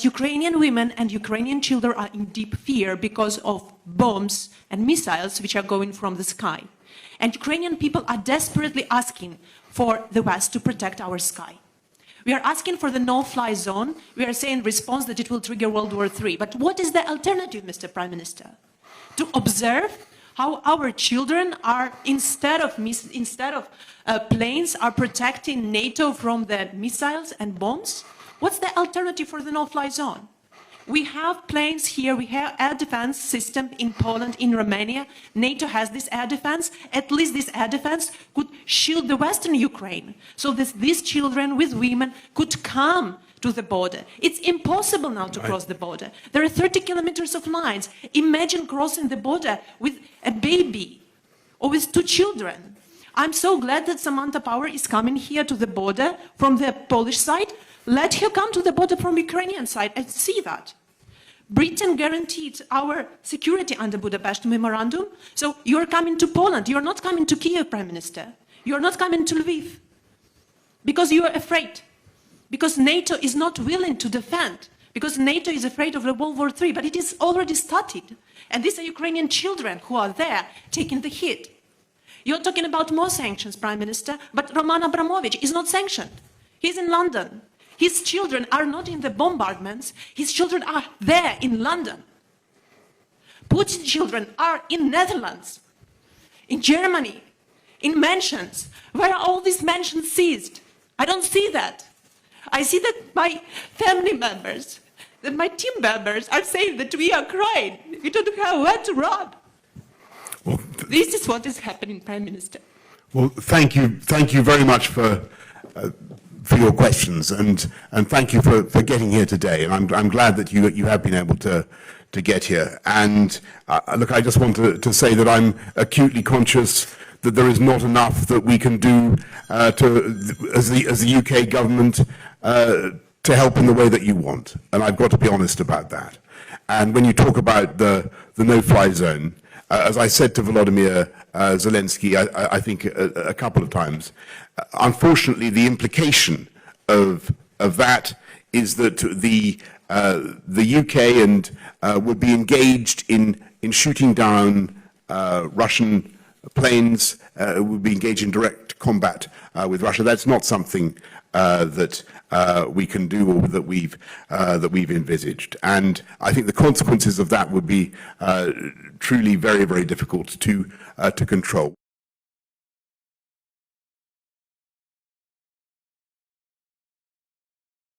Ukrainian women and Ukrainian children are in deep fear because of bombs and missiles which are going from the sky. And Ukrainian people are desperately asking for the West to protect our sky. We are asking for the no-fly zone. We are saying in response that it will trigger World War III. But what is the alternative, Mr. Prime Minister? To observe how our children are, instead of planes, are protecting NATO from the missiles and bombs? What's the alternative for the no-fly zone? We have planes here, we have air defense system in Poland, in Romania. NATO has this air defense. At least this air defense could shield the Western Ukraine, so that these children with women could come to the border. It's impossible now to cross the border. There are 30 kilometers of lines. Imagine crossing the border with a baby or with 2 children. I'm so glad that Samantha Power is coming here to the border from the Polish side. Let her come to the border from Ukrainian side and see that. Britain guaranteed our security under Budapest Memorandum. So you're coming to Poland. You're not coming to Kyiv, Prime Minister. You're not coming to Lviv. Because you are afraid. Because NATO is not willing to defend. Because NATO is afraid of the World War III. But it is already started. And these are Ukrainian children who are there taking the hit. You're talking about more sanctions, Prime Minister. But Roman Abramovich is not sanctioned. He's in London. His children are not in the bombardments. His children are there in London. Putin's children are in Netherlands, in Germany, in mansions. Where are all these mansions seized? I don't see that. I see that my family members, that my team members are saying that we are crying. We don't have where to run. Well, this is what is happening, Prime Minister. Well, thank you very much for your questions, and thank you for getting here today. And I'm glad that you have been able to get here. And look, I just want to say that I'm acutely conscious that there is not enough that we can do as the UK government to help in the way that you want. And I've got to be honest about that. And when you talk about the no-fly zone, as I said to Volodymyr Zelensky, I think a couple of times, unfortunately, the implication of that is that the UK would be engaged in shooting down Russian planes, would be engaged in direct combat with Russia. That's not something that we can do or that we've envisaged. And I think the consequences of that would be truly very, very difficult to control.